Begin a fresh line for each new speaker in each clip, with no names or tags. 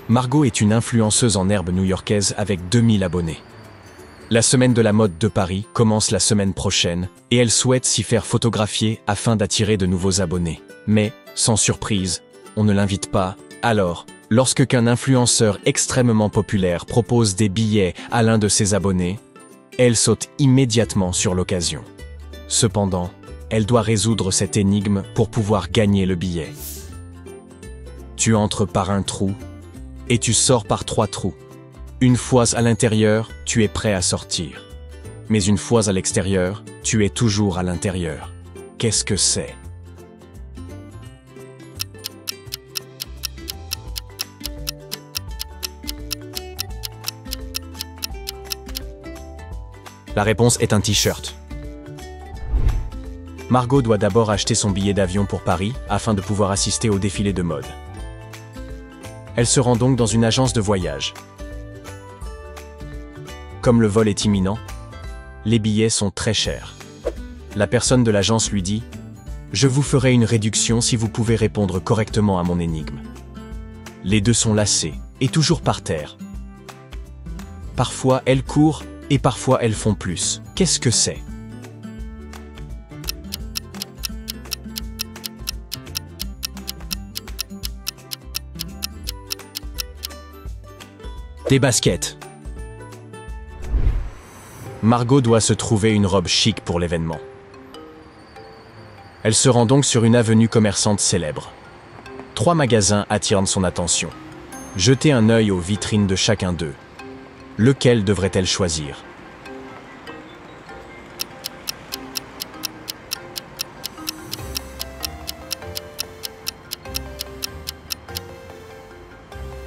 Margot est une influenceuse en herbe new-yorkaise avec 2000 abonnés. La semaine de la mode de Paris commence la semaine prochaine et elle souhaite s'y faire photographier afin d'attirer de nouveaux abonnés. Mais, sans surprise, on ne l'invite pas. Alors, lorsque qu'un influenceur extrêmement populaire propose des billets à l'un de ses abonnés, elle saute immédiatement sur l'occasion. Cependant, elle doit résoudre cette énigme pour pouvoir gagner le billet. Tu entres par un trou et tu sors par 3 trous. Une fois à l'intérieur, tu es prêt à sortir. Mais une fois à l'extérieur, tu es toujours à l'intérieur. Qu'est-ce que c'est? La réponse est un t-shirt. Margot doit d'abord acheter son billet d'avion pour Paris afin de pouvoir assister au défilé de mode. Elle se rend donc dans une agence de voyage. Comme le vol est imminent, les billets sont très chers. La personne de l'agence lui dit « Je vous ferai une réduction si vous pouvez répondre correctement à mon énigme. » Les deux sont lassés et toujours par terre. Parfois elles courent et parfois elles font plus. Qu'est-ce que c'est? Des baskets. Margot doit se trouver une robe chic pour l'événement. Elle se rend donc sur une avenue commerçante célèbre. 3 magasins attirent son attention. Jetez un œil aux vitrines de chacun d'eux. Lequel devrait-elle choisir?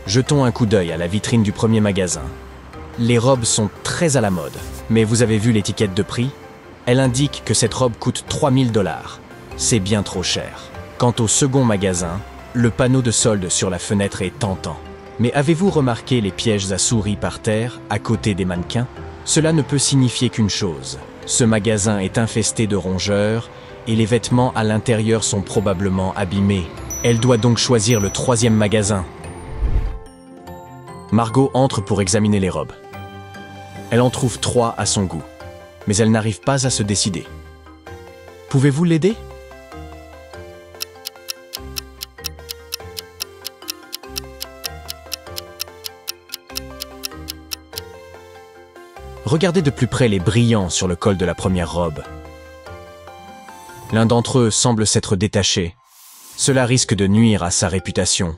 Jetons un coup d'œil à la vitrine du premier magasin. Les robes sont très à la mode, mais vous avez vu l'étiquette de prix? Elle indique que cette robe coûte 3000 $. C'est bien trop cher. Quant au second magasin, le panneau de solde sur la fenêtre est tentant. Mais avez-vous remarqué les pièges à souris par terre, à côté des mannequins? Cela ne peut signifier qu'une chose. Ce magasin est infesté de rongeurs et les vêtements à l'intérieur sont probablement abîmés. Elle doit donc choisir le 3e magasin. Margot entre pour examiner les robes. Elle en trouve 3 à son goût, mais elle n'arrive pas à se décider. Pouvez-vous l'aider? Regardez de plus près les brillants sur le col de la première robe. L'un d'entre eux semble s'être détaché. Cela risque de nuire à sa réputation.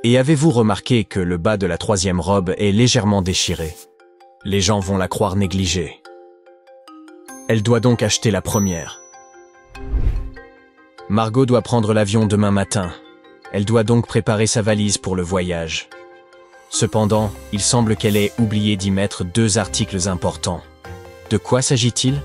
Et avez-vous remarqué que le bas de la 3e robe est légèrement déchiré? Les gens vont la croire négligée. Elle doit donc acheter la première. Margot doit prendre l'avion demain matin. Elle doit donc préparer sa valise pour le voyage. Cependant, il semble qu'elle ait oublié d'y mettre 2 articles importants. De quoi s'agit-il?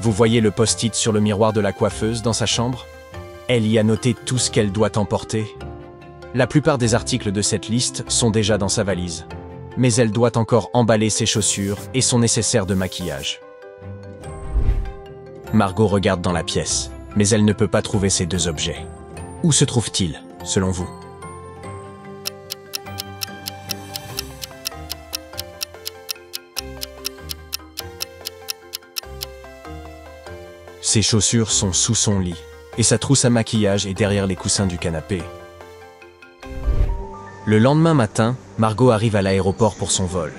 Vous voyez le post-it sur le miroir de la coiffeuse dans sa chambre? Elle y a noté tout ce qu'elle doit emporter. La plupart des articles de cette liste sont déjà dans sa valise. Mais elle doit encore emballer ses chaussures et son nécessaire de maquillage. Margot regarde dans la pièce, mais elle ne peut pas trouver ces 2 objets. Où se trouvent-ils, selon vous? Ses chaussures sont sous son lit, et sa trousse à maquillage est derrière les coussins du canapé. Le lendemain matin, Margot arrive à l'aéroport pour son vol.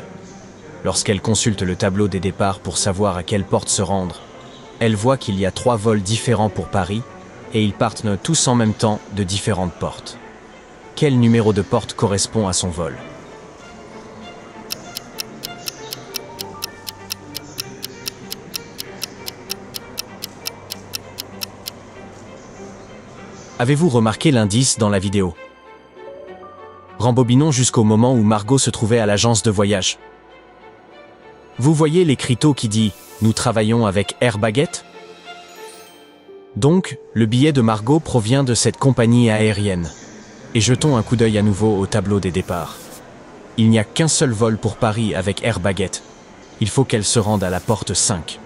Lorsqu'elle consulte le tableau des départs pour savoir à quelle porte se rendre, elle voit qu'il y a 3 vols différents pour Paris, et ils partent tous en même temps de différentes portes. Quel numéro de porte correspond à son vol? Avez-vous remarqué l'indice dans la vidéo? Rembobinons jusqu'au moment où Margot se trouvait à l'agence de voyage. Vous voyez l'écriteau qui dit « Nous travaillons avec Air Baguette ». Donc, le billet de Margot provient de cette compagnie aérienne. Et jetons un coup d'œil à nouveau au tableau des départs. Il n'y a qu'un seul vol pour Paris avec Air Baguette. Il faut qu'elle se rende à la porte 5.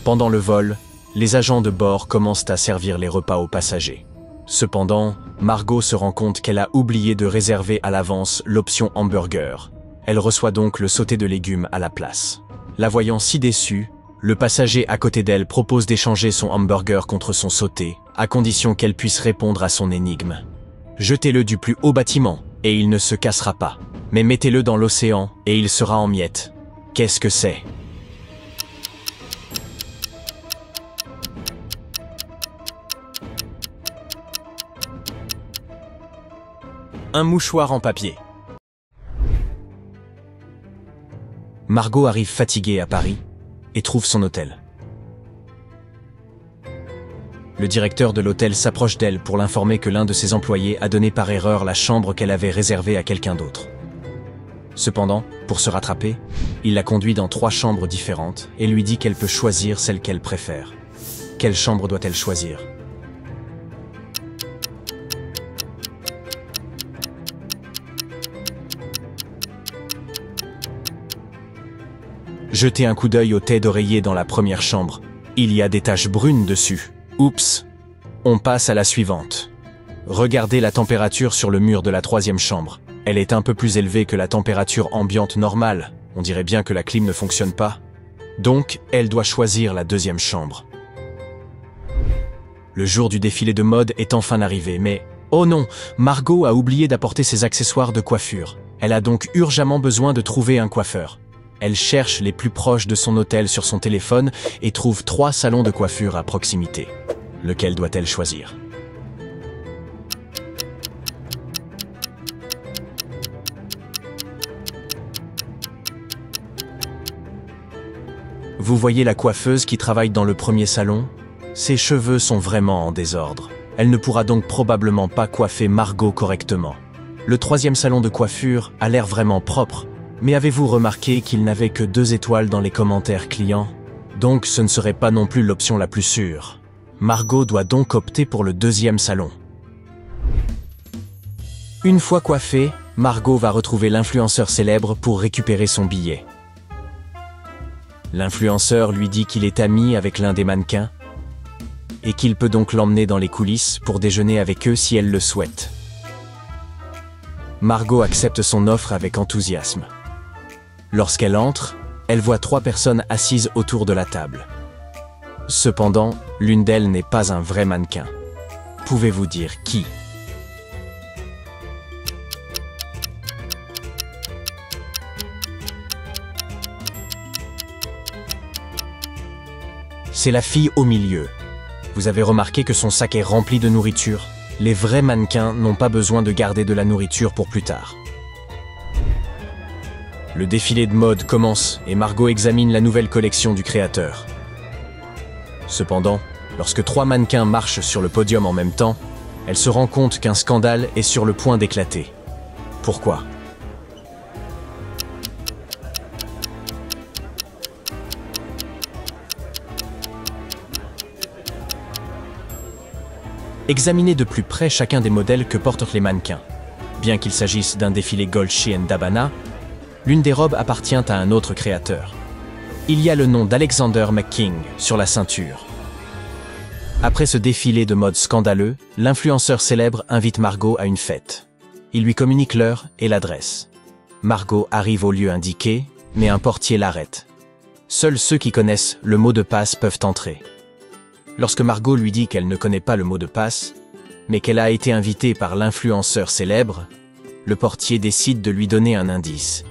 Pendant le vol, les agents de bord commencent à servir les repas aux passagers. Cependant, Margot se rend compte qu'elle a oublié de réserver à l'avance l'option hamburger. Elle reçoit donc le sauté de légumes à la place. La voyant si déçue, le passager à côté d'elle propose d'échanger son hamburger contre son sauté, à condition qu'elle puisse répondre à son énigme. Jetez-le du plus haut bâtiment, et il ne se cassera pas. Mais mettez-le dans l'océan, et il sera en miettes. Qu'est-ce que c'est ? Un mouchoir en papier. Margot arrive fatiguée à Paris et trouve son hôtel. Le directeur de l'hôtel s'approche d'elle pour l'informer que l'un de ses employés a donné par erreur la chambre qu'elle avait réservée à quelqu'un d'autre. Cependant, pour se rattraper, il la conduit dans 3 chambres différentes et lui dit qu'elle peut choisir celle qu'elle préfère. Quelle chambre doit-elle choisir ? Jetez un coup d'œil au thé d'oreiller dans la première chambre. Il y a des taches brunes dessus. Oups! On passe à la suivante. Regardez la température sur le mur de la 3e chambre. Elle est un peu plus élevée que la température ambiante normale. On dirait bien que la clim ne fonctionne pas. Donc, elle doit choisir la 2e chambre. Le jour du défilé de mode est enfin arrivé, mais... oh non! Margot a oublié d'apporter ses accessoires de coiffure. Elle a donc urgemment besoin de trouver un coiffeur. Elle cherche les plus proches de son hôtel sur son téléphone et trouve 3 salons de coiffure à proximité. Lequel doit-elle choisir ? Vous voyez la coiffeuse qui travaille dans le premier salon ? Ses cheveux sont vraiment en désordre. Elle ne pourra donc probablement pas coiffer Margot correctement. Le 3e salon de coiffure a l'air vraiment propre. Mais avez-vous remarqué qu'il n'avait que 2 étoiles dans les commentaires clients? Donc ce ne serait pas non plus l'option la plus sûre. Margot doit donc opter pour le 2e salon. Une fois coiffée, Margot va retrouver l'influenceur célèbre pour récupérer son billet. L'influenceur lui dit qu'il est ami avec l'un des mannequins et qu'il peut donc l'emmener dans les coulisses pour déjeuner avec eux si elle le souhaite. Margot accepte son offre avec enthousiasme. Lorsqu'elle entre, elle voit 3 personnes assises autour de la table. Cependant, l'une d'elles n'est pas un vrai mannequin. Pouvez-vous dire qui ? C'est la fille au milieu. Vous avez remarqué que son sac est rempli de nourriture ? Les vrais mannequins n'ont pas besoin de garder de la nourriture pour plus tard. Le défilé de mode commence et Margot examine la nouvelle collection du créateur. Cependant, lorsque 3 mannequins marchent sur le podium en même temps, elle se rend compte qu'un scandale est sur le point d'éclater. Pourquoi ? Examinez de plus près chacun des modèles que portent les mannequins. Bien qu'il s'agisse d'un défilé Dolce & Gabbana, l'une des robes appartient à un autre créateur. Il y a le nom d'Alexander McQueen sur la ceinture. Après ce défilé de mode scandaleux, l'influenceur célèbre invite Margot à une fête. Il lui communique l'heure et l'adresse. Margot arrive au lieu indiqué, mais un portier l'arrête. Seuls ceux qui connaissent le mot de passe peuvent entrer. Lorsque Margot lui dit qu'elle ne connaît pas le mot de passe, mais qu'elle a été invitée par l'influenceur célèbre, le portier décide de lui donner un indice.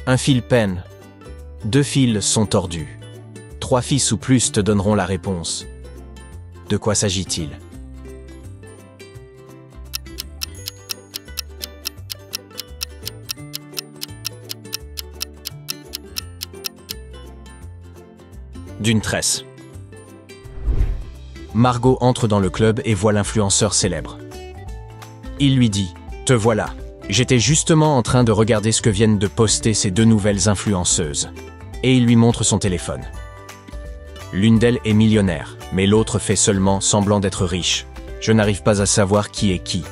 Un fil peine. 2 fils sont tordus. 3 fils ou plus te donneront la réponse. De quoi s'agit-il ? D'une tresse. Margot entre dans le club et voit l'influenceur célèbre. Il lui dit « Te voilà. J'étais justement en train de regarder ce que viennent de poster ces 2 nouvelles influenceuses. » Et il lui montre son téléphone. L'une d'elles est millionnaire, mais l'autre fait seulement semblant d'être riche. Je n'arrive pas à savoir qui est qui.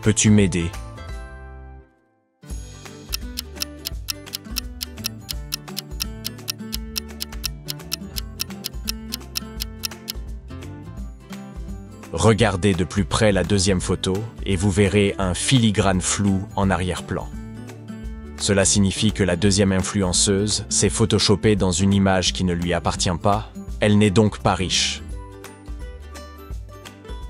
Peux-tu m'aider ? Regardez de plus près la deuxième photo et vous verrez un filigrane flou en arrière-plan. Cela signifie que la deuxième influenceuse s'est photoshopée dans une image qui ne lui appartient pas, elle n'est donc pas riche.